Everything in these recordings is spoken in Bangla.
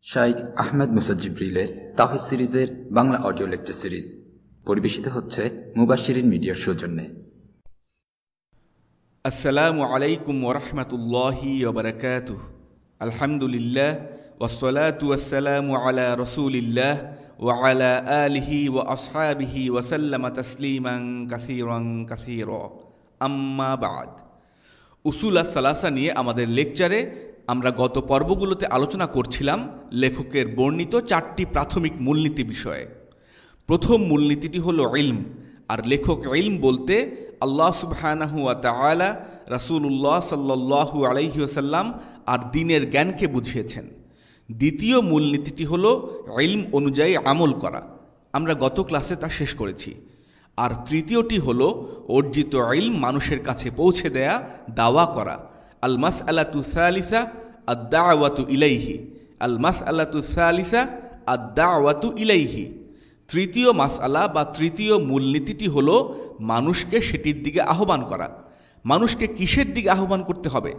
শাইখ আহমেদ মুসা জিবরিলের তাওহীদ সিরিজের বাংলা অডিও লেকচার সিরিজ পরিবেশিত হচ্ছে মুবাশশিরিন মিডিয়ার সৌজন্যে। আসসালামু আলাইকুম ওয়া রাহমাতুল্লাহি ওয়া বারাকাতুহু। আলহামদুলিল্লাহ ওয়াসসালাতু ওয়াসসালামু আলা রাসূলিল্লাহ ওয়া আলা আলিহি ওয়া আসহাবিহি ওয়া সাল্লামা তাসলিমান কাসীরা। আম্মা বা'দ। উসুল আস-সালাসা নিয়ে আমাদের লেকচারে আমরা গত পর্বগুলোতে আলোচনা করছিলাম লেখকের বর্ণিত 4টি প্রাথমিক মূলনীতি বিষয়ে। প্রথম মূলনীতিটি হলো ইলম, আর লেখক ইলম বলতে আল্লাহ সুবহানাহু ওয়া তাআলা, রাসূলুল্লাহ সাল্লাল্লাহু আলাইহি ওয়াসাল্লাম আর দ্বীনের জ্ঞানকে বুঝিয়েছেন। দ্বিতীয় মূলনীতিটি হলো ইলম অনুযায়ী আমল করা, আমরা গত ক্লাসে তা শেষ করেছি। আর তৃতীয়টি হলো অর্জিত ইলম মানুষের কাছে পৌঁছে দেয়া, দাওয়া করা। আল মাসআলাতু সালিসা আদ-দাওয়াতু ইলাইহি। আল মাসআলাতু সালিসা আদ-দাওয়াতু ইলাইহি। তৃতীয় মাসআলা বা তৃতীয় মূলনীতিটি হলো মানুষকে সেটির দিকে আহ্বান করা। মানুষকে কিসের দিকে আহ্বান করতে হবে?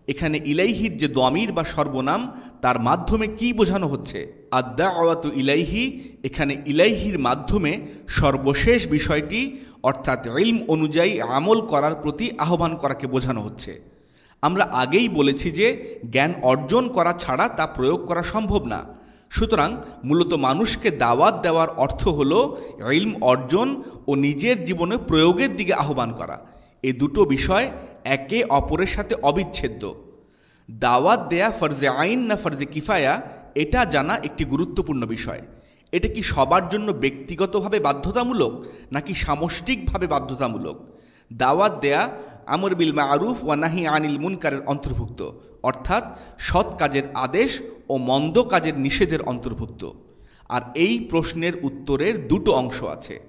এখানে ইলাইহির যে দমির বা সর্বনাম, তার মাধ্যমে কি বোঝানো হচ্ছে? আদ-দাওয়াতু ইলাইহি, এখানে ইলাইহির মাধ্যমে সর্বশেষ বিষয়টি অর্থাৎ ইলম অনুযায়ী আমল করার প্রতি আহ্বান করাকে বোঝানো হচ্ছে। আমরা আগেই বলেছি যে জ্ঞান অর্জন করা ছাড়া তা প্রয়োগ করা সম্ভব না। সুতরাং মূলত মানুষকে দাওয়াত দেওয়ার অর্থ হলো ইলম অর্জন ও নিজের জীবনে প্রয়োগের দিকে আহ্বান করা। এই দুটো বিষয় একে অপরের সাথে অবিচ্ছেদ্য। দাওয়াত দেয়া ফরজে আইন না ফরজে কিফায়া, এটা জানা একটি গুরুত্বপূর্ণ বিষয়। এটা কি সবার জন্য ব্যক্তিগতভাবে বাধ্যতামূলক নাকি সামষ্টিকভাবে বাধ্যতামূলক? দাওয়াত দেয়া আমর বিল মা'রুফ ওয়া নাহি আনিল মুনকারের অন্তর্ভুক্ত, অর্থাৎ সৎ কাজের আদেশ ও মন্দ কাজের নিষেধের অন্তর্ভুক্ত। আর এই প্রশ্নের উত্তরের দুটো অংশ আছে।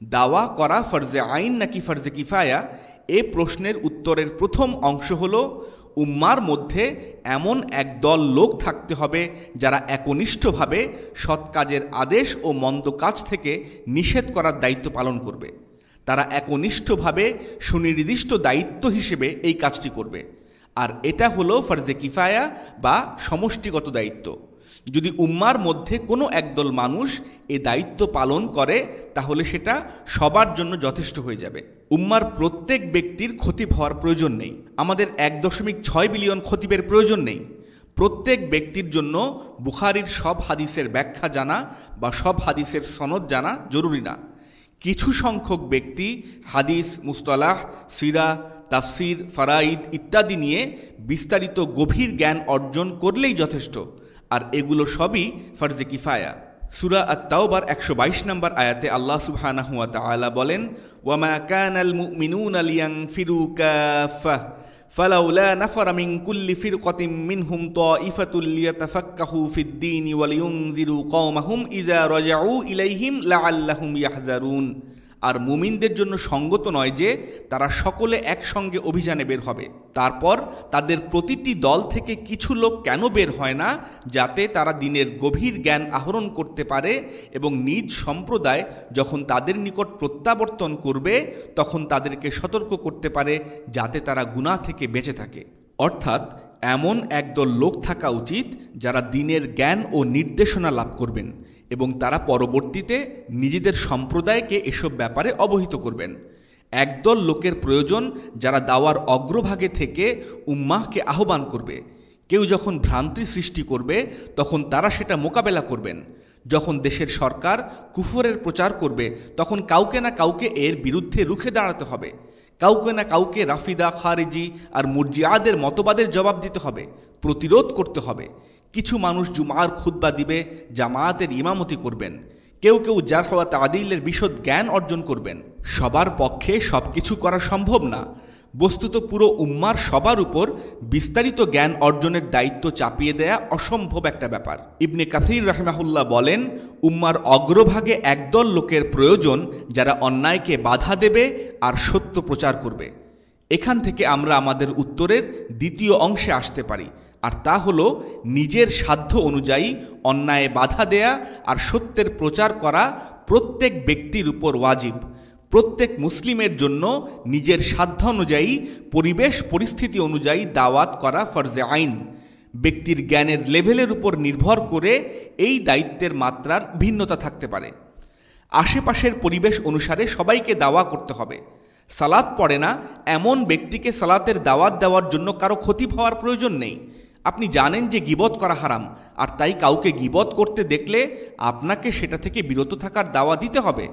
দাওয়া করা ফরজে আইন নাকি ফরজে কিফায়া, এ প্রশ্নের উত্তরের প্রথম অংশ হলো উম্মার মধ্যে এমন একদল লোক থাকতে হবে যারা একনিষ্ঠভাবে সৎ কাজের আদেশ ও মন্দ কাজ থেকে নিষেধ করার দায়িত্ব পালন করবে। তারা একনিষ্ঠভাবে সুনির্দিষ্ট দায়িত্ব হিসেবে এই কাজটি করবে। আর এটা হলো ফরজে কিফায়া বা সমষ্টিগত দায়িত্ব। যদি উম্মার মধ্যে কোনো একদল মানুষ এই দায়িত্ব পালন করে তাহলে সেটা সবার জন্য যথেষ্ট হয়ে যাবে। উম্মার প্রত্যেক ব্যক্তির খতিব হওয়ার প্রয়োজন নেই। আমাদের 1.6 বিলিয়ন খতিবের প্রয়োজন নেই। প্রত্যেক ব্যক্তির জন্য বুখারীর সব হাদিসের ব্যাখ্যা জানা বা সব হাদিসের সনদ জানা জরুরি না। কিছু সংখ্যক ব্যক্তি হাদিস, মুস্তালাহ, সিরা, তাফসির, ফারাইদ ইত্যাদি নিয়ে বিস্তারিত গভীর জ্ঞান অর্জন করলেই যথেষ্ট। আর এগুলো সবই ফরজে কিফায়া। সূরা আত-তাওবার 122 নম্বর আয়াতে আল্লাহ সুবহানাহু ওয়া তাআলা বলেন, ওয়ামা কানাল মুমিনুনা লিয়ানফিরু কাফা ফালাউলা নাফারা মিন কুল্লি ফিরকাতিন মিনহুম তাইফাতুল লিয়াতাফাক্কাহু ফিদ-দীন ওয়া লিয়ুনযিরু কওমাহুম ইযা রাজাউ ইলাইহিম লাআল্লাহুম ইয়াহযারুন। আর মুমিনদের জন্য সঙ্গত নয় যে তারা সকলে একসঙ্গে অভিযানে বের হবে। তারপর তাদের প্রতিটি দল থেকে কিছু লোক কেন বের হয় না, যাতে তারা দ্বীনের গভীর জ্ঞান আহরণ করতে পারে এবং নিজ সম্প্রদায় যখন তাদের নিকট প্রত্যাবর্তন করবে তখন তাদেরকে সতর্ক করতে পারে যাতে তারা গুনাহ থেকে বেঁচে থাকে। অর্থাৎ এমন একদল লোক থাকা উচিত যারা দ্বীনের জ্ঞান ও নির্দেশনা লাভ করবেন এবং তারা পরবর্তীতে নিজেদের সম্প্রদায়কে এসব ব্যাপারে অবহিত করবেন। একদল লোকের প্রয়োজন যারা দাওয়ার অগ্রভাগে থেকে উম্মাহকে আহ্বান করবে। কেউ যখন ভ্রান্তি সৃষ্টি করবে তখন তারা সেটা মোকাবেলা করবেন। যখন দেশের সরকার কুফরের প্রচার করবে তখন কাউকে না কাউকে এর বিরুদ্ধে রুখে দাঁড়াতে হবে। কাউকে না কাউকে রাফিদা, খারিজি আর মুরজিয়াদের মতবাদের জবাব দিতে হবে, প্রতিরোধ করতে হবে। কিছু মানুষ জুমার খুতবা দিবে, জামায়াতের ইমামতি করবেন। কেউ কেউ জারহ ওয়া তা'দীলের বিশদ জ্ঞান অর্জন করবেন। সবার পক্ষে সবকিছু করা সম্ভব না। বস্তুত পুরো উম্মার সবার উপর বিস্তারিত জ্ঞান অর্জনের দায়িত্ব চাপিয়ে দেয়া অসম্ভব একটা ব্যাপার। ইবনে কাসির রাহিমাহুল্লাহ বলেন, উম্মার অগ্রভাগে একদল লোকের প্রয়োজন যারা অন্যায়কে বাধা দেবে আর সত্য প্রচার করবে। এখান থেকে আমরা আমাদের উত্তরের দ্বিতীয় অংশে আসতে পারি, আর তা হলো নিজের সাধ্য অনুযায়ী অন্যায়ে বাধা দেয়া আর সত্যের প্রচার করা প্রত্যেক ব্যক্তির উপর ওয়াজিব। প্রত্যেক মুসলিমের জন্য নিজের সাধ্য অনুযায়ী, পরিবেশ পরিস্থিতি অনুযায়ী দাওয়াত করা ফরজে আইন। ব্যক্তির জ্ঞানের লেভেলের উপর নির্ভর করে এই দায়িত্বের মাত্রার ভিন্নতা থাকতে পারে। আশেপাশের পরিবেশ অনুসারে সবাইকে দাওয়া করতে হবে। সালাত পড়ে না এমন ব্যক্তিকে সালাতের দাওয়াত দেওয়ার জন্য কারো খতিব হওয়ার প্রয়োজন নেই। আপনি জানেন যে গীবত করা হারাম, আর তাই কাউকে গীবত করতে দেখলে আপনাকে সেটা থেকে বিরত থাকার দাওয়া দিতে হবে।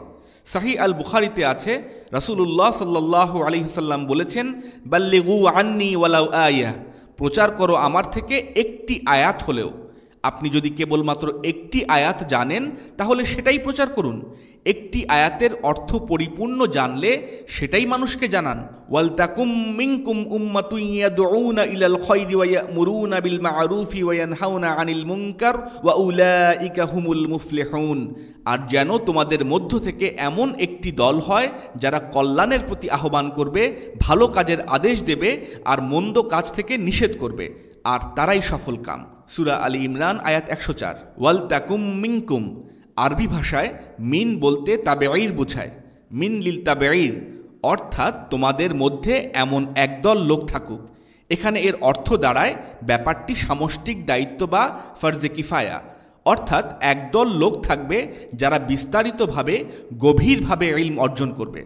সাহি আল বুখারিতে আছে, রাসূলুল্লাহ সাল্লাল্লাহু আলাইহি ওয়াসাল্লাম বলেছেন, বাল্লিগু আন্নি ওয়ালাউ আয়াহ, প্রচার করো আমার থেকে একটি আয়াত হলেও। আপনি যদি কেবলমাত্র একটি আয়াত জানেন তাহলে সেটাই প্রচার করুন। একটি আয়াতের অর্থ পরিপূর্ণ জানলে সেটাই মানুষকে জানান। ওয়ালতাকুম মিনকুম উম্মাতুন ইয়াদউনা ইলাল খায়রি ওয়া ইয়ামুরুনা বিল মা'রুফি ওয়া ইয়ানহাউনা আনিল মুনকার ওয়া উলাইকা হুমুল মুফলিহুন। আর যেন তোমাদের মধ্য থেকে এমন একটি দল হয় যারা কল্যাণের প্রতি আহ্বান করবে, ভালো কাজের আদেশ দেবে আর মন্দ কাজ থেকে নিষেধ করবে, আর তারাই সফল কাম। সূরা আলী ইমরান আয়াত 104। ওয়ালতাকুম মিনকুম, আরবি ভাষায় মিন বলতে তাবেঈর বোঝায়। মিন লিল তাবেঈর, অর্থাৎ তোমাদের মধ্যে এমন একদল লোক থাকুক। এখানে এর অর্থ দাঁড়ায় ব্যাপারটি সামষ্টিক দায়িত্ব বা ফরজে কিফায়া, অর্থাৎ একদল লোক থাকবে যারা বিস্তারিতভাবে গভীরভাবে ইলম অর্জন করবে।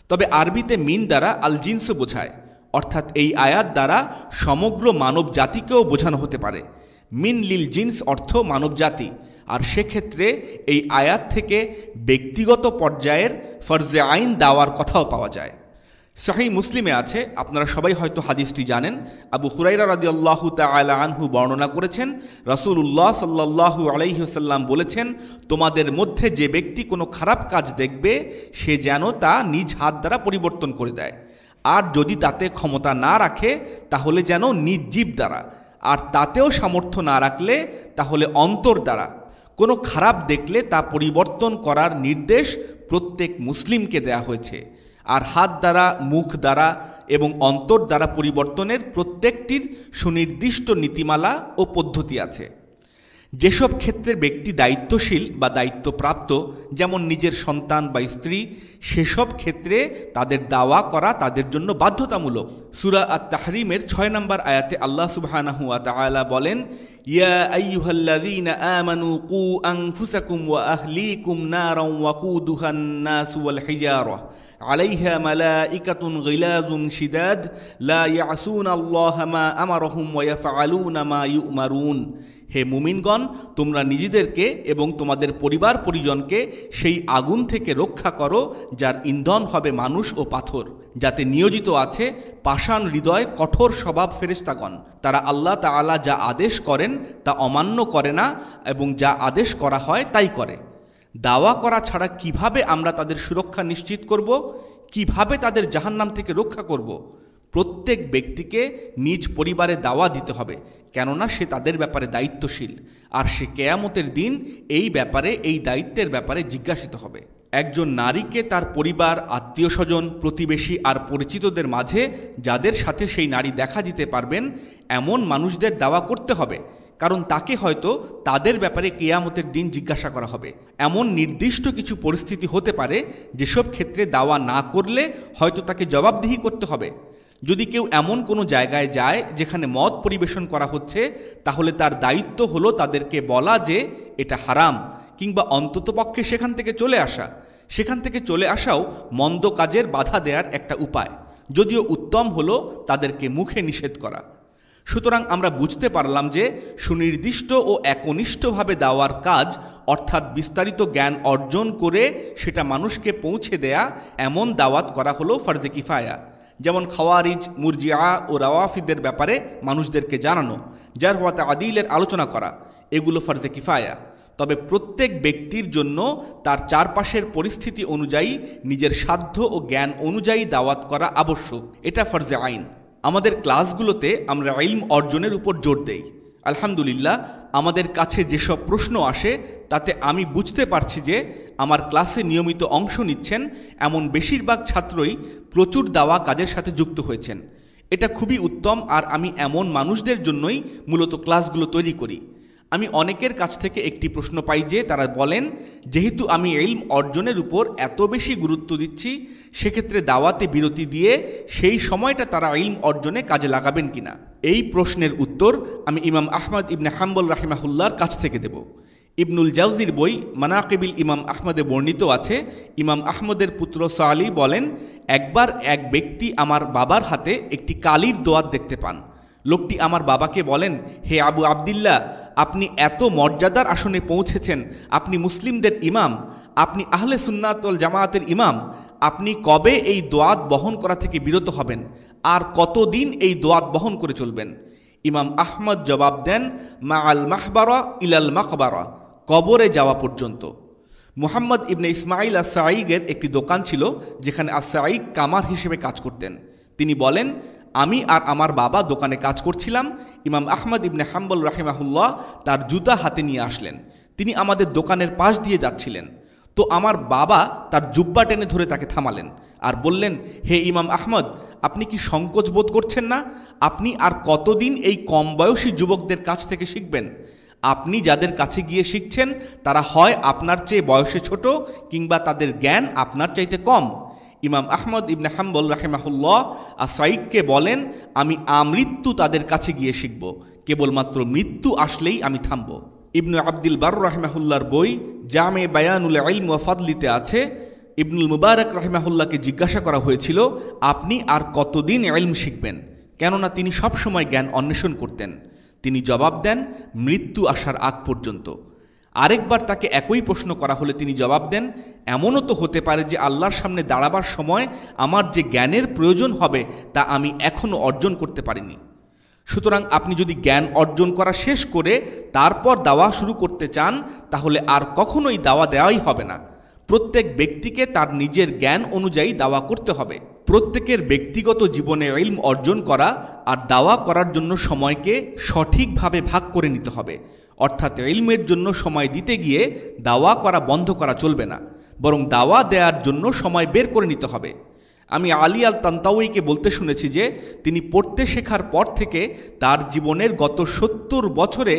তবে আরবিতে মিন দ্বারা আল জিন্স বোঝায়, অর্থাৎ এই আয়াত দ্বারা সমগ্র মানব জাতিকেও বোঝানো হতে পারে। মিন লিল জিন্স অর্থ মানব জাতি, আর সেক্ষেত্রে এই আয়াত থেকে ব্যক্তিগত পর্যায়ের ফরজে আইন দাওয়ার কথাও পাওয়া যায়। সহিহ মুসলিমে আছে, আপনারা সবাই হয়তো হাদিসটি জানেন, আবু হুরায়রা রাদিয়াল্লাহু তাআলা আনহু বর্ণনা করেছেন, রাসূলুল্লাহ সাল্লাল্লাহু আলাইহি ওয়াসাল্লাম বলেছেন, তোমাদের মধ্যে যে ব্যক্তি কোনো খারাপ কাজ দেখবে সে যেন তা নিজ হাত দ্বারা পরিবর্তন করে দেয়, আর যদি তাতে ক্ষমতা না রাখে তাহলে যেন নিজ জিহ্বা দ্বারা, আর তাতেও সামর্থ্য না রাখলে তাহলে অন্তর দ্বারা। কোনো খারাপ দেখলে তা পরিবর্তন করার নির্দেশ প্রত্যেক মুসলিমকে দেয়া হয়েছে, আর হাত দ্বারা, মুখ দ্বারা এবং অন্তর দ্বারা পরিবর্তনের প্রত্যেকটির সুনির্দিষ্ট নীতিমালা ও পদ্ধতি আছে। যেসব ক্ষেত্রে ব্যক্তি দায়িত্বশীল বা দায়িত্বপ্রাপ্ত, যেমন নিজের সন্তান বা স্ত্রী, সেসব ক্ষেত্রে তাদের দাওয়া করা তাদের জন্য বাধ্যতামূলক। সূরা আত-তাহরিমের 6 নম্বর আয়াতে আল্লাহ সুবহানাহু ওয়া তাআলা বলেন, ইয়া আইয়ুহাল্লাযীনা আমানু কু আনফুসাকুম ওয়া আহলিকুম নারান ওয়াকুদুহান নাস ওয়াল হিজারা আলাইহা মালাইকাতুন গিলাযুন শিদাদ লা ইয়াসুনাল্লাহা মা আমারহুম ওয়া ইয়াফআলুনা মা ইউমারুন। হে মুমিনগণ, তোমরা নিজেদেরকে এবং তোমাদের পরিবার পরিজনকে সেই আগুন থেকে রক্ষা করো যার ইন্ধন হবে মানুষ ও পাথর, যাতে নিয়োজিত আছে পাষাণ হৃদয় কঠোর স্বভাব ফেরেশতাগণ। তারা আল্লাহ তাআলা যা আদেশ করেন তা অমান্য করে না এবং যা আদেশ করা হয় তাই করে। দাওয়া করা ছাড়া কিভাবে আমরা তাদের সুরক্ষা নিশ্চিত করব? কিভাবে তাদের জাহান্নাম থেকে রক্ষা করব? প্রত্যেক ব্যক্তিকে নিজ পরিবারে দাওয়া দিতে হবে, কেননা সে তাদের ব্যাপারে দায়িত্বশীল, আর সে কিয়ামতের দিন এই দায়িত্বের ব্যাপারে জিজ্ঞাসিত হবে। একজন নারীকে তার পরিবার, আত্মীয় স্বজন, প্রতিবেশী আর পরিচিতদের মাঝে যাদের সাথে সেই নারী দেখা দিতে পারবেন এমন মানুষদের দাওয়া করতে হবে, কারণ তাকে হয়তো তাদের ব্যাপারে কিয়ামতের দিন জিজ্ঞাসা করা হবে। এমন নির্দিষ্ট কিছু পরিস্থিতি হতে পারে যেসব ক্ষেত্রে দাওয়া না করলে হয়তো তাকে জবাবদিহি করতে হবে। যদি কেউ এমন কোনো জায়গায় যায় যেখানে মদ পরিবেশন করা হচ্ছে, তাহলে তার দায়িত্ব হলো তাদেরকে বলা যে এটা হারাম, কিংবা অন্ততপক্ষে সেখান থেকে চলে আসা। সেখান থেকে চলে আসাও মন্দ কাজের বাধা দেওয়ার একটা উপায়, যদিও উত্তম হলো তাদেরকে মুখে নিষেধ করা। সুতরাং আমরা বুঝতে পারলাম যে সুনির্দিষ্ট ও একনিষ্ঠভাবে দাওয়ার কাজ, অর্থাৎ বিস্তারিত জ্ঞান অর্জন করে সেটা মানুষকে পৌঁছে দেয়া, এমন দাওয়াত করা হলো ফরজে কিফায়া। যেমন খাওয়ারিজ, মুরজিআ ও রাওয়াফিদের ব্যাপারে মানুষদেরকে জানানো, জারহ ওয়া তা'দীলের আলোচনা করা, এগুলো ফরজে কিফায়া। তবে প্রত্যেক ব্যক্তির জন্য তার চারপাশের পরিস্থিতি অনুযায়ী নিজের সাধ্য ও জ্ঞান অনুযায়ী দাওয়াত করা আবশ্যক, এটা ফরজে আইন। আমাদের ক্লাসগুলোতে আমরা ইলম অর্জনের উপর জোর দেই। আলহামদুলিল্লাহ, আমাদের কাছে যেসব প্রশ্ন আসে তাতে আমি বুঝতে পারছি যে আমার ক্লাসে নিয়মিত অংশ নিচ্ছেন এমন বেশিরভাগ ছাত্রই প্রচুর দাওয়া কাজের সাথে যুক্ত হয়েছেন। এটা খুবই উত্তম, আর আমি এমন মানুষদের জন্যই মূলত ক্লাসগুলো তৈরি করি। আমি অনেকের কাছ থেকে একটি প্রশ্ন পাই যে তারা বলেন, যেহেতু আমি ইলম অর্জনের উপর এত বেশি গুরুত্ব দিচ্ছি, সেক্ষেত্রে দাওয়াতে বিরতি দিয়ে সেই সময়টা তারা ইলম অর্জনে কাজে লাগাবেন কিনা। এই প্রশ্নের উত্তর আমি ইমাম আহমদ ইবনে হাম্বল রাহিমাহুল্লাহর কাছ থেকে দেব। ইবনুল জাওজির বই মানাকিবিল ইমাম আহমদে বর্ণিত আছে, ইমাম আহমদের পুত্র সালি বলেন, একবার এক ব্যক্তি আমার বাবার হাতে একটি কালির দোয়াত দেখতে পান। লোকটি আমার বাবাকে বলেন, হে আবু আবদিল্লাহ, আপনি এত মর্যাদার আসনে পৌঁছেছেন, আপনি মুসলিমদের ইমাম, আপনি আহলে সুন্নাত ওয়াল জামায়াতের ইমাম, আপনি কবে এই দোয়াত বহন করা থেকে বিরত হবেন, আর কতদিন এই দোয়াত বহন করে চলবেন? ইমাম আহমদ জবাব দেন, মা আল মাহবারা ইলাল মাকবারা, কবরে যাওয়া পর্যন্ত। মুহাম্মদ ইবনে ইসমাইল আস-সাঈগের একটি দোকান ছিল, যেখানে আস-সাঈগ কামার হিসেবে কাজ করতেন। তিনি বলেন, আমি আর আমার বাবা দোকানে কাজ করছিলাম। ইমাম আহমদ ইবনে হাম্বল রাহিমাহুল্লাহ তার জুতা হাতে নিয়ে আসলেন। তিনি আমাদের দোকানের পাশ দিয়ে যাচ্ছিলেন, তো আমার বাবা তার জুব্বা টেনে ধরে তাকে থামালেন আর বললেন, হে ইমাম আহমদ, আপনি কি সংকোচ বোধ করছেন না? আপনি আর কতদিন এই কম বয়সী যুবকদের কাছ থেকে শিখবেন? আপনি যাদের কাছে গিয়ে শিখছেন তারা হয় আপনার চেয়ে বয়সে ছোট, কিংবা তাদের জ্ঞান আপনার চাইতে কম। ইমাম আহমদ ইবনে হাম্বল রাহিমাহুল্লাহ আস-সাঈগকে বলেন, আমি আমৃত্যু তাদের কাছে গিয়ে শিখব, কেবলমাত্র মৃত্যু আসলেই আমি থামব। ইবনু আব্দুল বার রাহিমাহুল্লাহর বই জামে বায়ানুল ইলম ওয়া ফাদলিতে আছে, ইবনুল মুবারক রাহিমাহুল্লাহকে জিজ্ঞাসা করা হয়েছিল, আপনি আর কতদিন ইলম শিখবেন? কেননা তিনি সবসময় জ্ঞান অন্বেষণ করতেন। তিনি জবাব দেন, মৃত্যু আসার আগ পর্যন্ত। আরেকবার তাকে একই প্রশ্ন করা হলে তিনি জবাব দেন, এমনও তো হতে পারে যে আল্লাহর সামনে দাঁড়াবার সময় আমার যে জ্ঞানের প্রয়োজন হবে তা আমি এখনও অর্জন করতে পারিনি। সুতরাং আপনি যদি জ্ঞান অর্জন করা শেষ করে তারপর দাওয়া শুরু করতে চান, তাহলে আর কখনোই দাওয়া দেওয়াই হবে না। প্রত্যেক ব্যক্তিকে তার নিজের জ্ঞান অনুযায়ী দাওয়া করতে হবে। প্রত্যেকের ব্যক্তিগত জীবনে ইলম অর্জন করা আর দাওয়া করার জন্য সময়কে সঠিকভাবে ভাগ করে নিতে হবে। অর্থাৎ ইলমের জন্য সময় দিতে গিয়ে দাওয়া করা বন্ধ করা চলবে না, বরং দাওয়া দেওয়ার জন্য সময় বের করে নিতে হবে। আমি আলী আল তান্তাউইকে বলতে শুনেছি যে তিনি পড়তে শেখার পর থেকে তার জীবনের গত ৭০ বছরে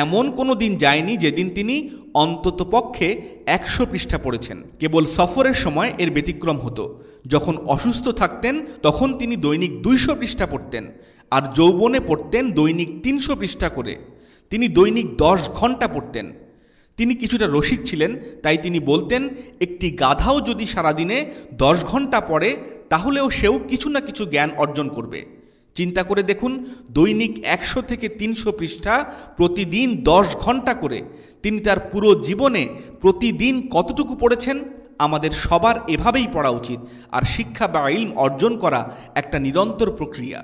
এমন কোনো দিন যায়নি যেদিন তিনি অন্ততপক্ষে ১০০ পৃষ্ঠা পড়েছেন। কেবল সফরের সময় এর ব্যতিক্রম হতো। যখন অসুস্থ থাকতেন তখন তিনি দৈনিক ২০০ পৃষ্ঠা পড়তেন, আর যৌবনে পড়তেন দৈনিক ৩০০ পৃষ্ঠা করে। তিনি দৈনিক ১০ ঘন্টা পড়তেন। তিনি কিছুটা রসিক ছিলেন, তাই তিনি বলতেন, একটি গাধাও যদি সারাদিনে ১০ ঘন্টা পড়ে তাহলেও সেও কিছু না কিছু জ্ঞান অর্জন করবে। চিন্তা করে দেখুন, দৈনিক ১০০ থেকে ৩০০ পৃষ্ঠা, প্রতিদিন ১০ ঘন্টা করে। তিনি তার পুরো জীবনে প্রতিদিন কতটুকু পড়েছেন? আমাদের সবার এভাবেই পড়া উচিত। আর শিক্ষা বা ইলম অর্জন করা একটা নিরন্তর প্রক্রিয়া।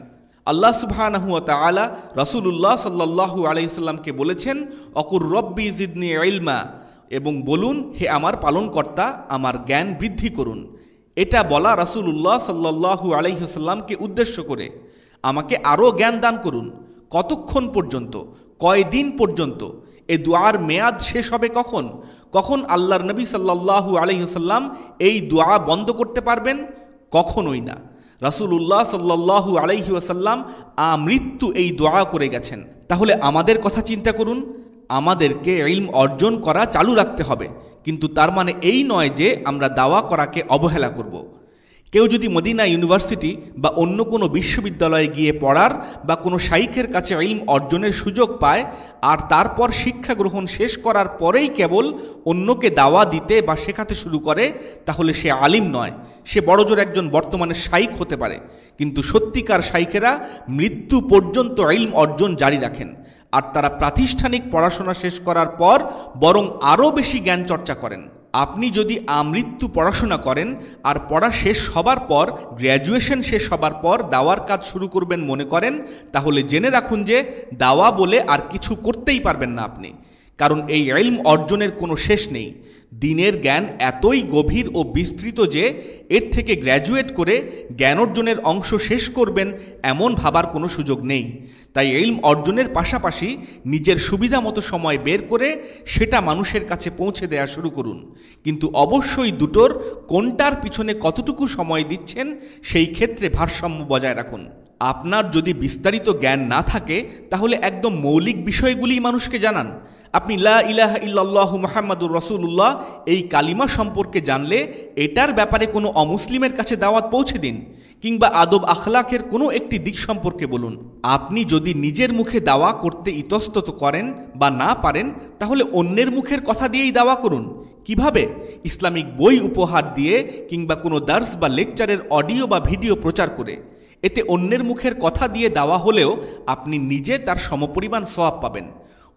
আল্লাহ সুবহানাহু ওয়া তাআলা রাসূলুল্লাহ সাল্লাল্লাহু আলাইহি সাল্লামকে বলেছেন, অকুর রব্বি জিদনি ইলমা, এবং বলুন, হে আমার পালনকর্তা, আমার জ্ঞান বৃদ্ধি করুন। এটা বলা রাসূলুল্লাহ সাল্লাল্লাহু আলাইহি সাল্লামকে উদ্দেশ্য করে। আমাকে আরও জ্ঞান দান করুন। কতক্ষণ পর্যন্ত? কয়দিন পর্যন্ত? এ দুআর মেয়াদ শেষ হবে কখন? কখন আল্লাহর নবী সাল্লাল্লাহু আলাইহি সাল্লাম এই দোয়া বন্ধ করতে পারবেন? কখনোই না। রাসূলুল্লাহ সাল্লাল্লাহু আলাইহি ওয়াসাল্লাম আমৃত্যু এই দোয়া করে গেছেন। তাহলে আমাদের কথা চিন্তা করুন। আমাদেরকে ইলম অর্জন করা চালু রাখতে হবে, কিন্তু তার মানে এই নয় যে আমরা দাওয়া করাকে অবহেলা করব। কেউ যদি মদিনা ইউনিভার্সিটি বা অন্য কোনো বিশ্ববিদ্যালয়ে গিয়ে পড়ার বা কোনো শাইখের কাছে ইলম অর্জনের সুযোগ পায়, আর তারপর শিক্ষা গ্রহণ শেষ করার পরেই কেবল অন্যকে দাওয়া দিতে বা শেখাতে শুরু করে, তাহলে সে আলিম নয়। সে বড়জোর একজন বর্তমানে শাইখ হতে পারে, কিন্তু সত্যিকার শাইখেরা মৃত্যু পর্যন্ত ইলম অর্জন জারি রাখেন, আর তারা প্রাতিষ্ঠানিক পড়াশোনা শেষ করার পর বরং আরও বেশি জ্ঞান চর্চা করেন। আপনি যদি আমৃত্যু পড়াশোনা করেন আর পড়া শেষ হবার পর, গ্র্যাজুয়েশন শেষ হবার পর দাওয়ার কাজ শুরু করবেন মনে করেন, তাহলে জেনে রাখুন যে দাওয়া বলে আর কিছু করতেই পারবেন না আপনি। কারণ এই ইলম অর্জনের কোনো শেষ নেই। দিনের জ্ঞান এতই গভীর ও বিস্তৃত যে এর থেকে গ্র্যাজুয়েট করে জ্ঞান অর্জনের অংশ শেষ করবেন এমন ভাবার কোনো সুযোগ নেই। তাই ইলম অর্জনের পাশাপাশি নিজের সুবিধা মতো সময় বের করে সেটা মানুষের কাছে পৌঁছে দেওয়া শুরু করুন। কিন্তু অবশ্যই দুটোর কোনটার পিছনে কতটুকু সময় দিচ্ছেন সেই ক্ষেত্রে ভারসাম্য বজায় রাখুন। আপনার যদি বিস্তারিত জ্ঞান না থাকে তাহলে একদম মৌলিক বিষয়গুলি মানুষকে জানান। আপনি লা ইলাহা ইল্লাল্লাহু মুহাম্মাদুর রাসূলুল্লাহ এই কালিমা সম্পর্কে জানলে এটার ব্যাপারে কোনো অমুসলিমের কাছে দাওয়াত পৌঁছে দিন, কিংবা আদব আখলাকের কোনো একটি দিক সম্পর্কে বলুন। আপনি যদি নিজের মুখে দাওয়া করতে ইতস্তত করেন বা না পারেন তাহলে অন্যের মুখের কথা দিয়েই দাওয়া করুন। কিভাবে? ইসলামিক বই উপহার দিয়ে, কিংবা কোনো দার্স বা লেকচারের অডিও বা ভিডিও প্রচার করে। এতে অন্যের মুখের কথা দিয়ে দাওয়া হলেও আপনি নিজে তার সমপরিমাণ সওয়াব পাবেন।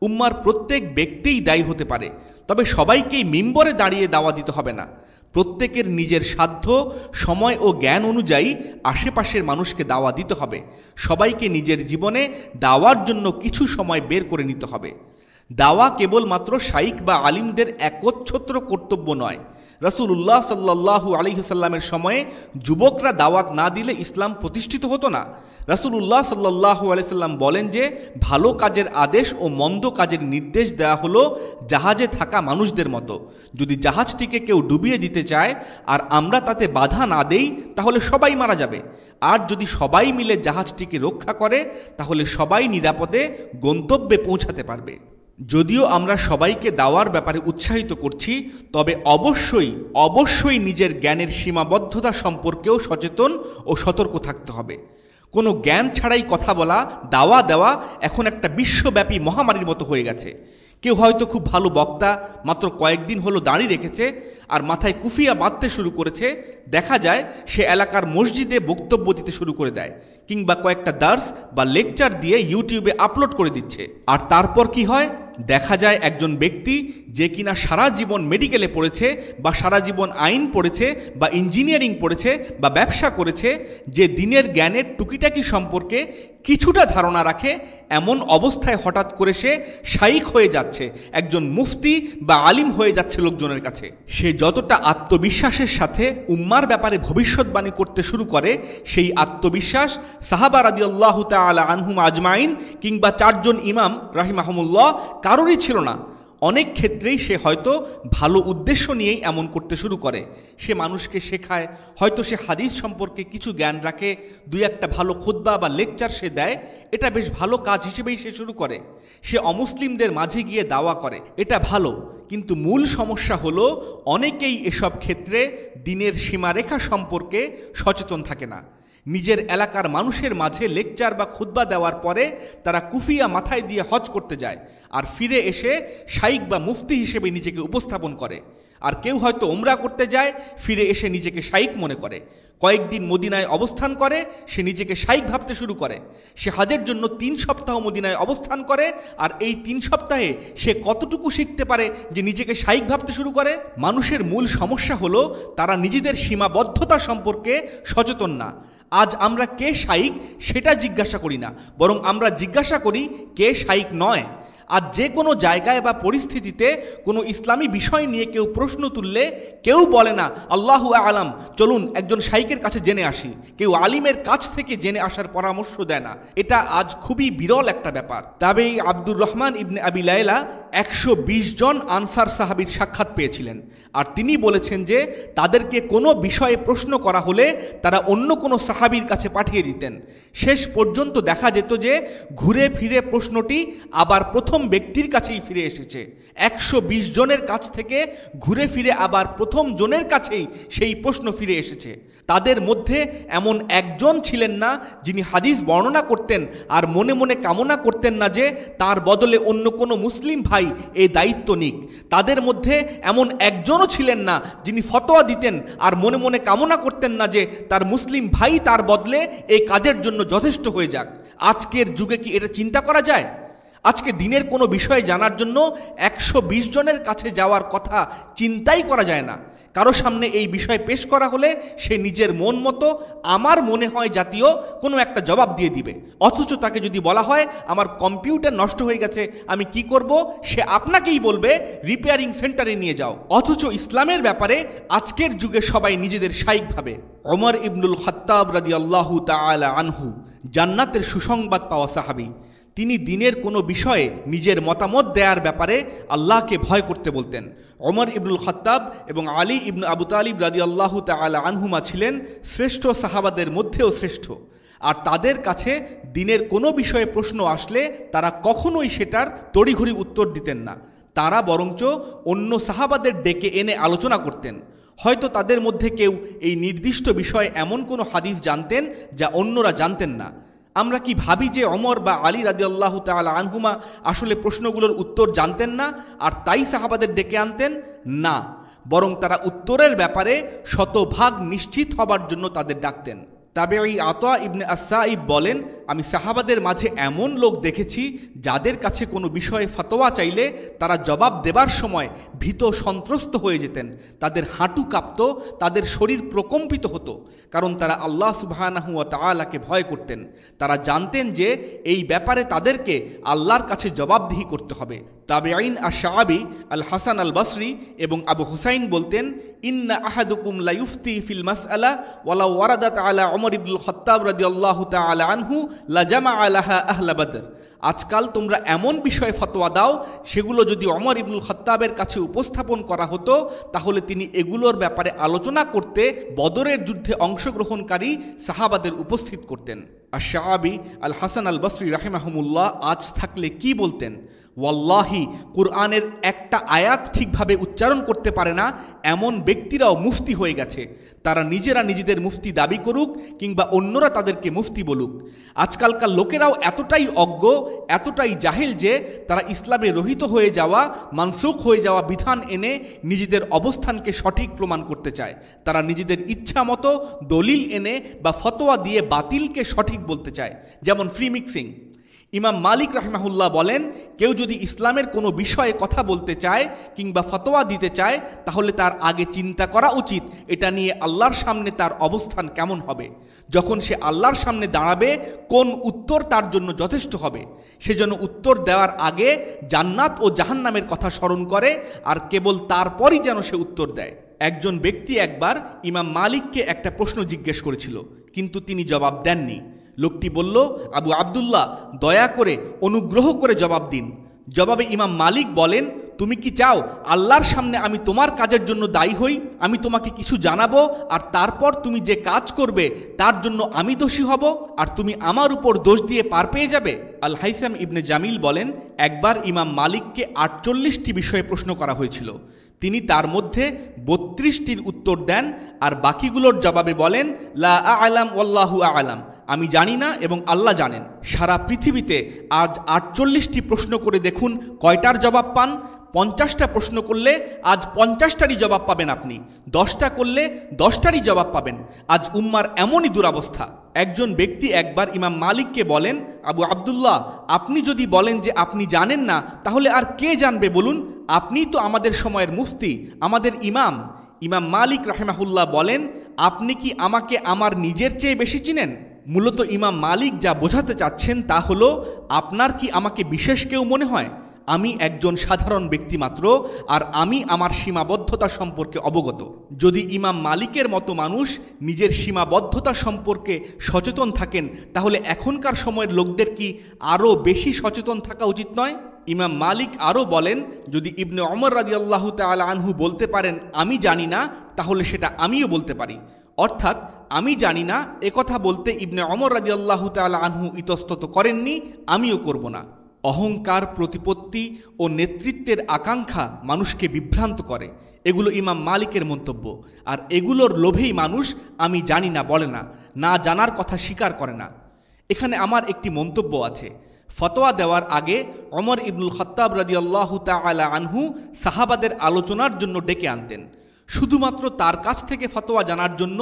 উম্মার প্রত্যেক ব্যক্তিই দায়ী হতে পারে, তবে সবাইকেই মিম্বরে দাঁড়িয়ে দাওয়া দিতে হবে না। প্রত্যেকের নিজের সাধ্য, সময় ও জ্ঞান অনুযায়ী আশেপাশের মানুষকে দাওয়া দিতে হবে। সবাইকে নিজের জীবনে দাওয়ার জন্য কিছু সময় বের করে নিতে হবে। দাওয়া কেবলমাত্র শাইখ বা আলিমদের একচ্ছত্র কর্তব্য নয়। রাসূলুল্লাহ সাল্লাল্লাহু আলাইহি সাল্লামের সময়ে যুবকরা দাওয়াত না দিলে ইসলাম প্রতিষ্ঠিত হতো না। রাসূলুল্লাহ সাল্লাল্লাহু আলাইহি সাল্লাম বলেন যে ভালো কাজের আদেশ ও মন্দ কাজের নির্দেশ দেয়া হলো জাহাজে থাকা মানুষদের মতো। যদি জাহাজটিকে কেউ ডুবিয়ে দিতে চায় আর আমরা তাতে বাধা না দেই তাহলে সবাই মারা যাবে। আর যদি সবাই মিলে জাহাজটিকে রক্ষা করে তাহলে সবাই নিরাপদে গন্তব্যে পৌঁছাতে পারবে। যদিও আমরা সবাইকে দাওয়ার ব্যাপারে উৎসাহিত করছি, তবে অবশ্যই নিজের জ্ঞানের সীমাবদ্ধতা সম্পর্কেও সচেতন ও সতর্ক থাকতে হবে। কোনো জ্ঞান ছাড়াই কথা বলা, দাওয়া দেওয়া এখন একটা বিশ্বব্যাপী মহামারীর মতো হয়ে গেছে। কেউ হয়তো খুব ভালো বক্তা, মাত্র কয়েকদিন হলো দাড়ি রেখেছে আর মাথায় কুফিয়া বাঁধতে শুরু করেছে। দেখা যায় সে এলাকার মসজিদে বক্তব্য দিতে শুরু করে দেয়, কিংবা কয়েকটা দার্স বা লেকচার দিয়ে ইউটিউবে আপলোড করে দিচ্ছে। আর তারপর কি হয়? দেখা যায় একজন ব্যক্তি যে কিনা সারা জীবন মেডিকেলে পড়েছে, বা সারা জীবন আইন পড়েছে, বা ইঞ্জিনিয়ারিং পড়েছে, বা ব্যবসা করেছে, যে দিনের জ্ঞানের টুকিটাকি সম্পর্কে কিছুটা ধারণা রাখে, এমন অবস্থায় হঠাৎ করে সে শাইখ হয়ে যাচ্ছে, একজন মুফতি বা আলিম হয়ে যাচ্ছে লোকজনের কাছে। সে যতটা আত্মবিশ্বাসের সাথে উম্মার ব্যাপারে ভবিষ্যৎবাণী করতে শুরু করে, সেই আত্মবিশ্বাস সাহাবা রাদিয়াল্লাহু তাআলা আনহুম আজমাইন কিংবা 4 জন ইমাম রাহিমাহুমুল্লাহ কারোরই ছিল না। অনেক ক্ষেত্রেই সে হয়তো ভালো উদ্দেশ্য নিয়েই এমন করতে শুরু করে। সে মানুষকে শেখায়, হয়তো সে হাদিস সম্পর্কে কিছু জ্ঞান রাখে, 2-1টা ভালো খুতবা বা লেকচার সে দেয়, এটা বেশ ভালো কাজ হিসেবেই সে শুরু করে। সে অমুসলিমদের মাঝে গিয়ে দাওয়া করে, এটা ভালো। কিন্তু মূল সমস্যা হলো অনেকেই এসব ক্ষেত্রে দিনের সীমারেখা সম্পর্কে সচেতন থাকে না। নিজের এলাকার মানুষের মাঝে লেকচার বা খুতবা দেওয়ার পরে তারা কুফিয়া মাথায় দিয়ে হজ করতে যায়, আর ফিরে এসে শাইখ বা মুফতি হিসেবে নিজেকে উপস্থাপন করে। আর কেউ হয়তো উমরা করতে যায়, ফিরে এসে নিজেকে শাইখ মনে করে। কয়েকদিন মদিনায় অবস্থান করে, সে নিজেকে শাইখ ভাবতে শুরু করে। সে হজের জন্য 3 সপ্তাহ মদিনায় অবস্থান করে, আর এই 3 সপ্তাহে সে কতটুকু শিখতে পারে যে নিজেকে শাইখ ভাবতে শুরু করে? মানুষের মূল সমস্যা হলো তারা নিজেদের সীমাবদ্ধতা সম্পর্কে সচেতন না। আজ আমরা কে শাইখ সেটা জিজ্ঞাসা করি না, বরং আমরা জিজ্ঞাসা করি কে শাইখ নয়। আর যে কোনো জায়গায় বা পরিস্থিতিতে কোনো ইসলামী বিষয় নিয়ে কেউ প্রশ্ন তুললে কেউ বলে না আল্লাহু আ'লাম, চলুন একজন শাইখের কাছে জেনে আসি। কেউ আলিমের কাছ থেকে জেনে আসার পরামর্শ দেয় না। এটা আজ খুবই বিরল একটা ব্যাপার। তবে আব্দুর রহমান ইবনে আবি লায়লা 120 জন আনসার সাহাবীর সাক্ষাৎ পেয়েছিলেন, আর তিনি বলেছেন যে তাদেরকে কোনো বিষয়ে প্রশ্ন করা হলে তারা অন্য কোনো সাহাবীর কাছে পাঠিয়ে দিতেন। শেষ পর্যন্ত দেখা যেত যে ঘুরে ফিরে প্রশ্নটি আবার প্রথম ব্যক্তির কাছেই ফিরে এসেছে। 120 জনের কাছ থেকে ঘুরে ফিরে আবার প্রথম জনের কাছেই সেই প্রশ্ন ফিরে এসেছে। তাদের মধ্যে এমন একজন ছিলেন না যিনি হাদিস বর্ণনা করতেন আর মনে মনে কামনা করতেন না যে তার বদলে অন্য কোনো মুসলিম ভাই এই দায়িত্ব নিক। তাদের মধ্যে এমন একজনও ছিলেন না যিনি ফতোয়া দিতেন আর মনে মনে কামনা করতেন না যে তার মুসলিম ভাই তার বদলে এই কাজের জন্য যথেষ্ট হয়ে যাক। আজকের যুগে কি এটা চিন্তা করা যায়? আজকে দিনের কোনো বিষয় জানার জন্য 120 জনের কাছে যাওয়ার কথা চিন্তাই করা যায় না। কারো সামনে এই বিষয় পেশ করা হলে সে নিজের মন মতো আমার মনে হয় জাতীয় কোনো একটা জবাব দিয়ে দিবে। অথচ তাকে যদি বলা হয় আমার কম্পিউটার নষ্ট হয়ে গেছে, আমি কি করব, সে আপনাকেই বলবে রিপেয়ারিং সেন্টারে নিয়ে যাও। অথচ ইসলামের ব্যাপারে আজকের যুগে সবাই নিজেদের শাইখ ভাবে। ওমর ইবনুল খাত্তাব রাদিয়াল্লাহু তাআলা আনহু জান্নাতের সুসংবাদ পাওয়া সাহাবী। তিনি দিনের কোনো বিষয়ে নিজের মতামত দেওয়ার ব্যাপারে আল্লাহকে ভয় করতে বলতেন। ওমর ইবনুল খাত্তাব এবং আলী ইবনে আবু তালিব রাদিয়াল্লাহু তাআলা আনহুমা ছিলেন শ্রেষ্ঠ সাহাবাদের মধ্যেও শ্রেষ্ঠ। আর তাদের কাছে দিনের কোনো বিষয়ে প্রশ্ন আসলে তারা কখনোই সেটার তড়িঘড়ি উত্তর দিতেন না। তারা বরঞ্চ অন্য সাহাবাদের ডেকে এনে আলোচনা করতেন। হয়তো তাদের মধ্যে কেউ এই নির্দিষ্ট বিষয়ে এমন কোনো হাদিস জানতেন যা অন্যরা জানতেন না। আমরা কি ভাবি যে ওমর বা আলী রাদিয়াল্লাহু তাআলা আনহুমা আসলে প্রশ্নগুলোর উত্তর জানতেন না আর তাই সাহাবাদের ডেকে আনতেন? না, বরং তারা উত্তরের ব্যাপারে শতভাগ নিশ্চিত হবার জন্য তাদের ডাকতেন। তাবেঈ আতা ইবনে আস-সাইব বলেন, আমি সাহাবাদের মাঝে এমন লোক দেখেছি যাদের কাছে কোনো বিষয়ে ফতোয়া চাইলে তারা জবাব দেবার সময় ভীত সন্ত্রস্ত হয়ে যেতেন, তাদের হাঁটু কাঁপত, তাদের শরীর প্রকম্পিত হতো, কারণ তারা আল্লাহ সুবহানাহু ওয়া তাআলাকে ভয় করতেন। তারা জানতেন যে এই ব্যাপারে তাদেরকে আল্লাহর কাছে জবাবদিহি করতে হবে। তাবেঈন আশ-শাআবী, আল হাসান আল বসরি এবং আবু হুসাইন বলতেন, ইন্না আহাদুকুম লা ইফতি ফিল মাসআলা ওয়ালাউ ওয়ারাদাত আলা ওমর ইবনুল খাত্তাব রাদিয়াল্লাহু তাআলা আনহু লা জামাআ লাহা আহলা বদর। আজকাল তোমরা এমন বিষয়ে ফতোয়া দাও সেগুলো যদি ওমর ইবনুল খাত্তাবের কাছে উপস্থাপন করা হতো তাহলে তিনি এগুলোর ব্যাপারে আলোচনা করতে বদরের যুদ্ধে অংশগ্রহণকারী সাহাবাদের উপস্থিত করতেন। আশ-শাআবী আল হাসান আল বসরি রাহিমাহুমুল্লাহ আজ থাকলে কি বলতেন? ওয়াল্লাহি, কুরআনের একটা আয়াত ঠিকভাবে উচ্চারণ করতে পারে না এমন ব্যক্তিরাও মুফতি হয়ে গেছে। তারা নিজেরা নিজেদের মুফতি দাবি করুক কিংবা অন্যরা তাদেরকে মুফতি বলুক। আজকালকার লোকেরাও এতটাই অজ্ঞ, এতটাই জাহেল যে তারা ইসলামে রহিত হয়ে যাওয়া, মানসুখ হয়ে যাওয়া বিধান এনে নিজেদের অবস্থানকে সঠিক প্রমাণ করতে চায়। তারা নিজেদের ইচ্ছা মতো দলিল এনে বা ফতোয়া দিয়ে বাতিলকে সঠিক বলতে চায়, যেমন ফ্রি মিক্সিং। ইমাম মালিক রাহিমাহুল্লাহ বলেন, কেউ যদি ইসলামের কোনো বিষয়ে কথা বলতে চায় কিংবা ফতোয়া দিতে চায় তাহলে তার আগে চিন্তা করা উচিত এটা নিয়ে আল্লাহর সামনে তার অবস্থান কেমন হবে। যখন সে আল্লাহর সামনে দাঁড়াবে কোন উত্তর তার জন্য যথেষ্ট হবে। সেজন্য উত্তর দেওয়ার আগে জান্নাত ও জাহান্নামের কথা স্মরণ করে আর কেবল তারপরই যেন সে উত্তর দেয়। একজন ব্যক্তি একবার ইমাম মালিককে একটা প্রশ্ন জিজ্ঞেস করেছিল, কিন্তু তিনি জবাব দেননি। লোকটি বলল, আবু আবদুল্লাহ, দয়া করে অনুগ্রহ করে জবাব দিন। জবাবে ইমাম মালিক বলেন, তুমি কি চাও আল্লাহর সামনে আমি তোমার কাজের জন্য দায়ী হই? আমি তোমাকে কিছু জানাবো আর তারপর তুমি যে কাজ করবে তার জন্য আমি দোষী হব আর তুমি আমার উপর দোষ দিয়ে পার পেয়ে যাবে। আল হাইসাম ইবনে জামিল বলেন, একবার ইমাম মালিককে 48টি বিষয়ে প্রশ্ন করা হয়েছিল। তিনি তার মধ্যে 32টির উত্তর দেন আর বাকিগুলোর জবাবে বলেন, লা আ'লাম ওয়াল্লাহু আ'লাম, আমি জানি না এবং আল্লাহ জানেন। সারা পৃথিবীতে আজ 48টি প্রশ্ন করে দেখুন কয়টার জবাব পান। 50টা প্রশ্ন করলে আজ 50টারই জবাব পাবেন আপনি, 10টা করলে 10টারই জবাব পাবেন। আজ উম্মার এমনই দুরবস্থা। একজন ব্যক্তি একবার ইমাম মালিককে বলেন, আবু আবদুল্লাহ, আপনি যদি বলেন যে আপনি জানেন না তাহলে আর কে জানবে বলুন? আপনিই তো আমাদের সময়ের মুফতি, আমাদের ইমাম। ইমাম মালিক রাহিমাহুল্লাহ বলেন, আপনি কি আমাকে আমার নিজের চেয়ে বেশি চিনেন? মূলত ইমাম মালিক যা বোঝাতে চাচ্ছেন তা হলো, আপনার কি আমাকে বিশেষ কেউ মনে হয়? আমি একজন সাধারণ ব্যক্তি মাত্র, আর আমি আমার সীমাবদ্ধতা সম্পর্কে অবগত। যদি ইমাম মালিকের মতো মানুষ নিজের সীমাবদ্ধতা সম্পর্কে সচেতন থাকেন তাহলে এখনকার সময়ের লোকদের কি আরও বেশি সচেতন থাকা উচিত নয়? ইমাম মালিক আরও বলেন, যদি ইবনে ওমর রাদিয়াল্লাহু তাআলা আনহু বলতে পারেন আমি জানি না, তাহলে সেটা আমিও বলতে পারি। অর্থাৎ আমি জানি না একথা বলতে ইবনে ওমর রাদিয়াল্লাহু তাআলা আনহু ইতস্তত করেননি, আমিও করব না। অহংকার, প্রতিপত্তি ও নেতৃত্বের আকাঙ্ক্ষা মানুষকে বিভ্রান্ত করে, এগুলো ইমাম মালিকের মন্তব্য। আর এগুলোর লোভেই মানুষ আমি জানি না বলে না, না জানার কথা স্বীকার করে না। এখানে আমার একটি মন্তব্য আছে। ফতোয়া দেওয়ার আগে ওমর ইবনুল খাত্তাব রাদিয়াল্লাহু তাআলা আনহু সাহাবাদের আলোচনার জন্য ডেকে আনতেন। শুধুমাত্র তার কাছ থেকে ফতোয়া জানার জন্য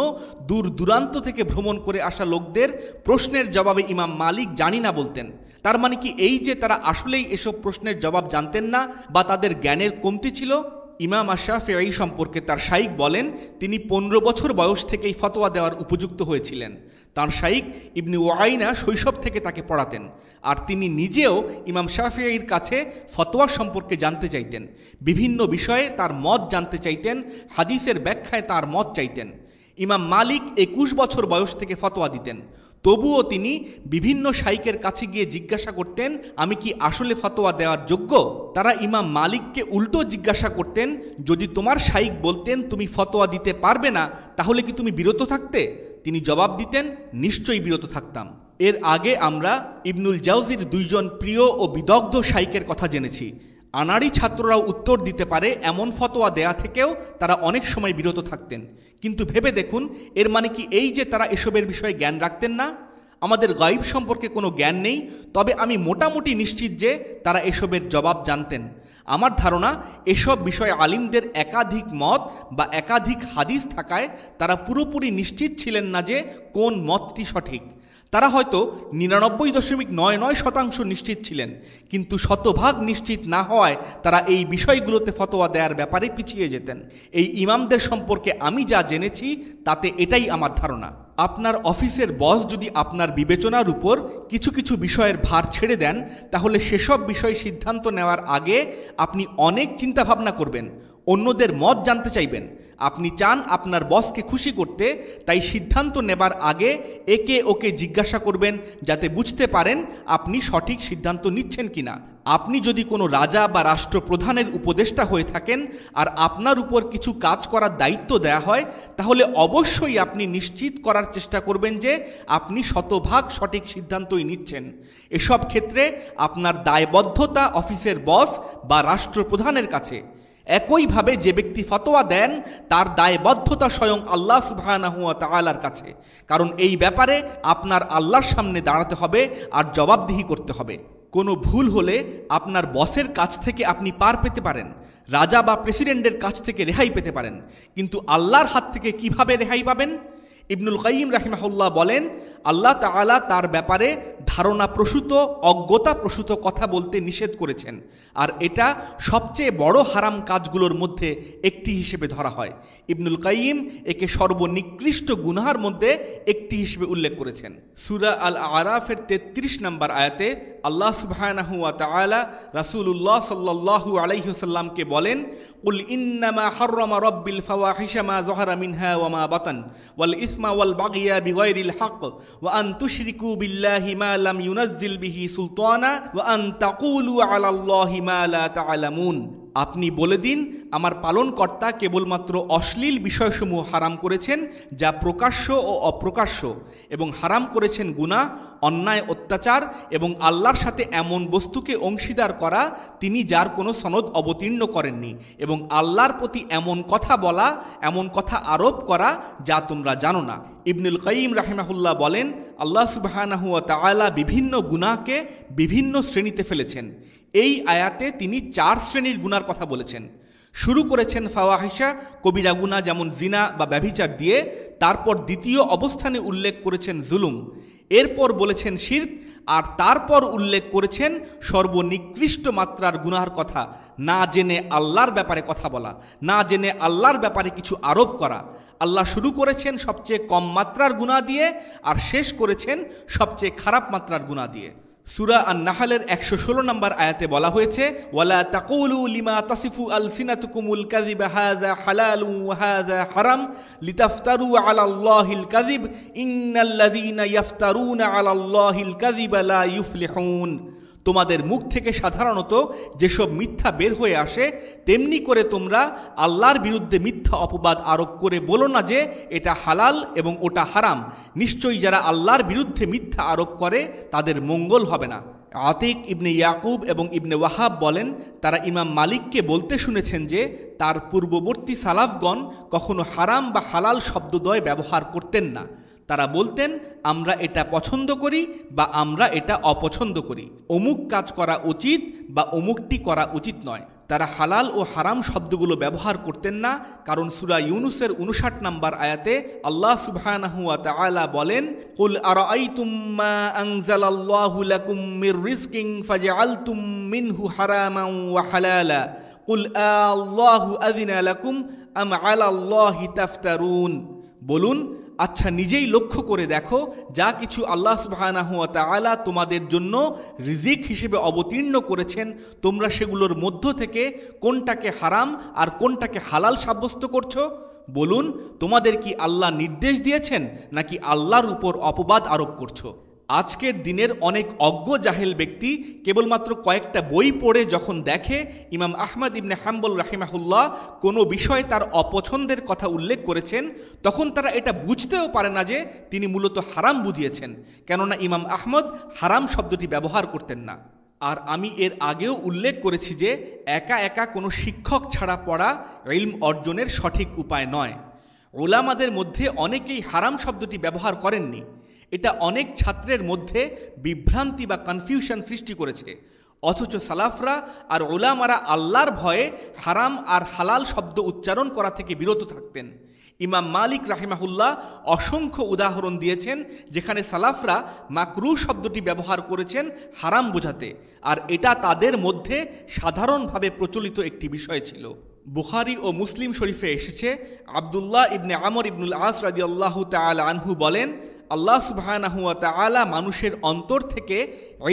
দূর দূরান্ত থেকে ভ্রমণ করে আসা লোকদের প্রশ্নের জবাবে ইমাম মালিক জানি না বলতেন। তার মানে কি এই যে তারা আসলেই এসব প্রশ্নের জবাব জানতেন না বা তাদের জ্ঞানের কমতি ছিল? ইমাম আশ-শাফিঈ সম্পর্কে তার শাইখ বলেন, তিনি 15 বছর বয়স থেকেই ফতোয়া দেওয়ার উপযুক্ত হয়েছিলেন। তার শাইখ ইবনে উয়াইনা শৈশব থেকে তাকে পড়াতেন, আর তিনি নিজেও ইমাম শাফিঈর কাছে ফতোয়া সম্পর্কে জানতে চাইতেন। বিভিন্ন বিষয়ে তার মত জানতে চাইতেন, হাদিসের ব্যাখ্যায় তার মত চাইতেন। ইমাম মালিক 21 বছর বয়স থেকে ফতোয়া দিতেন। তবুও তিনি বিভিন্ন শাইখের কাছে গিয়ে জিজ্ঞাসা করতেন, আমি কি আসলে ফতোয়া দেওয়ার যোগ্য? তারা ইমাম মালিককে উল্টো জিজ্ঞাসা করতেন, যদি তোমার শাইখ বলতেন তুমি ফতোয়া দিতে পারবে না, তাহলে কি তুমি বিরত থাকতে? তিনি জবাব দিতেন, নিশ্চয়ই বিরত থাকতাম। এর আগে আমরা ইবনুল জাওজির দুইজন প্রিয় ও বিদগ্ধ শাইখের কথা জেনেছি। আনাড়ি ছাত্ররাও উত্তর দিতে পারে এমন ফতোয়া দেয়া থেকেও তারা অনেক সময় বিরত থাকতেন। কিন্তু ভেবে দেখুন, এর মানে কি এই যে তারা এসবের বিষয়ে জ্ঞান রাখতেন না? আমাদের গায়ব সম্পর্কে কোনো জ্ঞান নেই, তবে আমি মোটামুটি নিশ্চিত যে তারা এসবের জবাব জানতেন। আমার ধারণা এসব বিষয়ে আলিমদের একাধিক মত বা একাধিক হাদিস থাকায় তারা পুরোপুরি নিশ্চিত ছিলেন না যে কোন মতটি সঠিক। তারা হয়তো 99.99% নিশ্চিত ছিলেন, কিন্তু শতভাগ নিশ্চিত না হওয়ায় তারা এই বিষয়গুলোতে ফতোয়া দেওয়ার ব্যাপারে পিছিয়ে যেতেন। এই ইমামদের সম্পর্কে আমি যা জেনেছি তাতে এটাই আমার ধারণা। আপনার অফিসের বস যদি আপনার বিবেচনার উপর কিছু কিছু বিষয়ের ভার ছেড়ে দেন, তাহলে সেসব বিষয় সিদ্ধান্ত নেওয়ার আগে আপনি অনেক চিন্তাভাবনা করবেন, অন্যদের মত জানতে চাইবেন। আপনি চান আপনার বসকে খুশি করতে, তাই সিদ্ধান্ত নেবার আগে একে ওকে জিজ্ঞাসা করবেন, যাতে বুঝতে পারেন আপনি সঠিক সিদ্ধান্ত নিচ্ছেন কিনা। আপনি যদি কোনো রাজা বা রাষ্ট্রপ্রধানের উপদেষ্টা হয়ে থাকেন আর আপনার উপর কিছু কাজ করার দায়িত্ব দেয়া হয়, তাহলে অবশ্যই আপনি নিশ্চিত করার চেষ্টা করবেন যে আপনি শতভাগ সঠিক সিদ্ধান্তই নিচ্ছেন। এসব ক্ষেত্রে আপনার দায়বদ্ধতা অফিসের বস বা রাষ্ট্রপ্রধানের কাছে। একইভাবে যে ব্যক্তি ফতোয়া দেন তার দায়বদ্ধতা স্বয়ং আল্লাহ সুবহানাহু ওয়া তাআলার কাছে, কারণ এই ব্যাপারে আপনার আল্লাহর সামনে দাঁড়াতে হবে আর জবাবদিহি করতে হবে। কোনো ভুল হলে আপনার বসের কাছ থেকে আপনি পার পেতে পারেন, রাজা বা প্রেসিডেন্টের কাছ থেকে রেহাই পেতে পারেন, কিন্তু আল্লাহর হাত থেকে কিভাবে রেহাই পাবেন? ইবনুল কাইয়িম রাহিমাহুল্লাহ বলেন, আল্লাহ তাআলা তার ব্যাপারে ধারণা প্রসূত, অজ্ঞতা প্রসূত কথা বলতে নিষেধ করেছেন, আর এটা সবচেয়ে বড় হারাম কাজগুলোর মধ্যে একটি হিসেবে ধরা হয়। ইবনুল কাইয়িম একে সর্বনিকৃষ্ট গুনাহের মধ্যে একটি হিসেবে উল্লেখ করেছেন। সূরা আল আরাফের 33 নম্বর আয়াতে আল্লাহ সুবহানাহু ওয়া তাআলা রাসূলুল্লাহ সাল্লাল্লাহু আলাইহি ওয়াসাল্লামকে বলেন, কুল ইন্নামা হাররামা রাব্বিল ফাওয়াহিশা মা যাহারা মিনহা ওয়া মা বাতান ওয়াল ইসমা ওয়াল বাগয়া বিগাইরিল হক ওয়া আন তুশরিকু বিল্লাহি মা লাম ইউনাজ্জিল বিহি সুলতানা ওয়া আন তাকুলু আলাল্লাহি মা লা তা'লামুন। আপনি বলে দিন, আমার পালনকর্তা কেবলমাত্র অশ্লীল বিষয়সমূহ হারাম করেছেন, যা প্রকাশ্য ও অপ্রকাশ্য, এবং হারাম করেছেন গুনাহ, অন্যায়, অত্যাচার এবং আল্লাহর সাথে এমন বস্তুকে অংশীদার করা তিনি যার কোনো সনদ অবতীর্ণ করেননি, এবং আল্লাহর প্রতি এমন কথা বলা, এমন কথা আরোপ করা যা তোমরা জানো না। ইবনুল কাইয়িম রাহিমাহুল্লাহ বলেন, আল্লাহ সুবহানাহু ওয়া তাআলা বিভিন্ন গুনাহকে বিভিন্ন শ্রেণীতে ফেলেছেন। এই আয়াতে তিনি 4 শ্রেণীর গুনার কথা বলেছেন। শুরু করেছেন ফাওয়াহিশা, কবিরা গুনাহ যেমন জিনা বা ব্যভিচার দিয়ে, তারপর দ্বিতীয় অবস্থানে উল্লেখ করেছেন জুলুম, এরপর বলেছেন শিরক, আর তারপর উল্লেখ করেছেন সর্বনিকৃষ্ট মাত্রার গুনাহর কথা, না জেনে আল্লাহর ব্যাপারে কথা বলা, না জেনে আল্লাহর ব্যাপারে কিছু আরোপ করা। আল্লাহ শুরু করেছেন সবচেয়ে কম মাত্রার গুনাহ দিয়ে আর শেষ করেছেন সবচেয়ে খারাপ মাত্রার গুনাহ দিয়ে। সূরা আন-নাহলের 116 নম্বর আয়াতে বলা হয়েছে, ওয়ালা তাকুলু লিমা তাসিফু আলসিনাতুকুমুল কাযিবা হাযা হালালু ওয়া হাযা হারাম লিতাফতারু আলাল্লাহিল কাযিব ইন্নাল্লাযীনা ইফতারুনা আলাল্লাহিল কাযিবা লা ইউফলিহুন। তোমাদের মুখ থেকে সাধারণত যেসব মিথ্যা বের হয়ে আসে, তেমনি করে তোমরা আল্লাহর বিরুদ্ধে মিথ্যা অপবাদ আরোপ করে বলো না যে এটা হালাল এবং ওটা হারাম। নিশ্চয়ই যারা আল্লাহর বিরুদ্ধে মিথ্যা আরোপ করে তাদের মঙ্গল হবে না। আতিক ইবনে ইয়াকুব এবং ইবনে ওয়াহাব বলেন, তারা ইমাম মালিককে বলতে শুনেছেন যে তার পূর্ববর্তী সালাফগণ কখনো হারাম বা হালাল শব্দদ্বয় ব্যবহার করতেন না। তারা বলতেন, আমরা এটা পছন্দ করি বা আমরা এটা অপছন্দ করি, অমুক কাজ করা উচিত বা অমুকটি করা উচিত নয়। তারা হালাল ও হারাম শব্দগুলো ব্যবহার করতেন না, কারণ সূরা ইউনুসের 59 নম্বর আয়াতে আল্লাহ সুবহানাহু ওয়া তাআলা বলেন, কুল আরাআইতুম মা আনজালাল্লাহু লাকুম মির রিজকিন ফাজআলতুম মিনহু হারামান ওয়া হালালা কুল আল্লাহু আযিনা লাকুম আম আলাল্লাহি তাফতারুন। বলুন, আচ্ছা নিজেই লক্ষ্য করে দেখো, যা কিছু আল্লাহ সুবহানাহু ওয়া তাআলা তোমাদের জন্য রিজিক হিসেবে অবতীর্ণ করেছেন, তোমরা সেগুলোর মধ্য থেকে কোনটাকে হারাম আর কোনটাকে হালাল সাব্যস্ত করছো? বলুন, তোমাদের কি আল্লাহ নির্দেশ দিয়েছেন নাকি আল্লাহর উপর অপবাদ আরোপ করছো? আজকের দিনের অনেক অজ্ঞ জাহেল ব্যক্তি কেবলমাত্র কয়েকটা বই পড়ে যখন দেখে ইমাম আহমদ ইবনে হাম্বল রাহিমাহুল্লাহ কোনো বিষয়ে তার অপছন্দের কথা উল্লেখ করেছেন, তখন তারা এটা বুঝতেও পারে না যে তিনি মূলত হারাম বুঝিয়েছেন, কেননা ইমাম আহমদ হারাম শব্দটি ব্যবহার করতেন না। আর আমি এর আগেও উল্লেখ করেছি যে একা একা কোনো শিক্ষক ছাড়া পড়া ইলম অর্জনের সঠিক উপায় নয়। উলামাদের মধ্যে অনেকেই হারাম শব্দটি ব্যবহার করেননি। এটা অনেক ছাত্রের মধ্যে বিভ্রান্তি বা কনফিউশন সৃষ্টি করেছে। অথচ সালাফরা আর উলামারা আল্লাহর ভয়ে হারাম আর হালাল শব্দ উচ্চারণ করা থেকে বিরত থাকতেন। ইমাম মালিক রাহিমাহুল্লাহ অসংখ্য উদাহরণ দিয়েছেন যেখানে সালাফরা মাকরু শব্দটি ব্যবহার করেছেন হারাম বোঝাতে, আর এটা তাদের মধ্যে সাধারণভাবে প্রচলিত একটি বিষয় ছিল। বুখারী ও মুসলিম শরীফে এসেছে, আবদুল্লাহ ইবনে আমর ইবনুল আস রাদিয়াল্লাহু তাআলা আনহু বলেন, আল্লাহ সুবহানাহু ওয়া তাআলা মানুষের অন্তর থেকে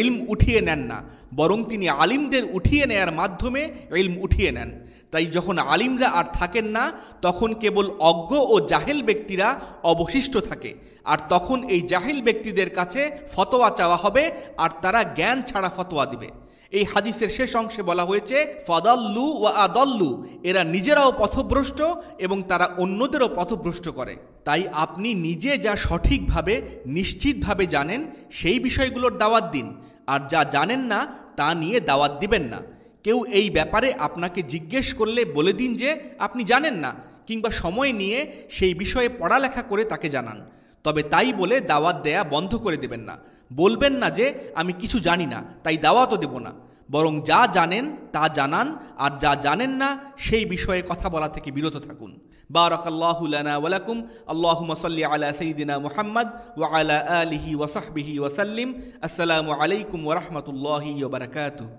ইলম উঠিয়ে নেন না, বরং তিনি আলিমদের উঠিয়ে নেয়ার মাধ্যমে ইলম উঠিয়ে নেন। তাই যখন আলিমরা আর থাকেন না, তখন কেবল অজ্ঞ ও জাহেল ব্যক্তিরা অবশিষ্ট থাকে, আর তখন এই জাহেল ব্যক্তিদের কাছে ফতোয়া চাওয়া হবে, আর তারা জ্ঞান ছাড়া ফতোয়া দিবে। এই হাদিসের শেষ অংশে বলা হয়েছে, ফাদাল্লু ওয়া আদাল্লু, এরা নিজেরাও পথভ্রষ্ট এবং তারা অন্যদেরও পথভ্রষ্ট করে। তাই আপনি নিজে যা সঠিকভাবে নিশ্চিতভাবে জানেন সেই বিষয়গুলোর দাওয়াত দিন, আর যা জানেন না তা নিয়ে দাওয়াত দিবেন না। কেউ এই ব্যাপারে আপনাকে জিজ্ঞেস করলে বলে দিন যে আপনি জানেন না, কিংবা সময় নিয়ে সেই বিষয়ে পড়ালেখা করে তাকে জানান। তবে তাই বলে দাওয়াত দেয়া বন্ধ করে দেবেন না। বলবেন না যে আমি কিছু জানি না তাই দাওয়াতও দেব না, বরং যা জানেন তা জানান, আর যা জানেন না সেই বিষয়ে কথা বলা থেকে বিরত থাকুন। বারাকাল্লাহু লানা ওয়া লাকুম। আল্লাহুম্মা সাল্লি আলা সাইয়্যিদিনা মুহাম্মদ ওয়া আলা আলিহি ওয়া সাহবিহি ওয়া সাল্লিম। আসসালামু আলাইকুম ওয়া রাহমাতুল্লাহি ওয়া বারাকাতুহু।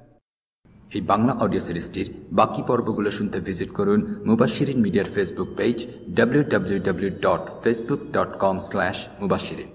এই বাংলা অডিও সিরিজটির বাকি পর্বগুলো শুনতে ভিজিট করুন মুবাশশিরিন মিডিয়ার ফেসবুক পেজ www.facebook.com/mubashirin।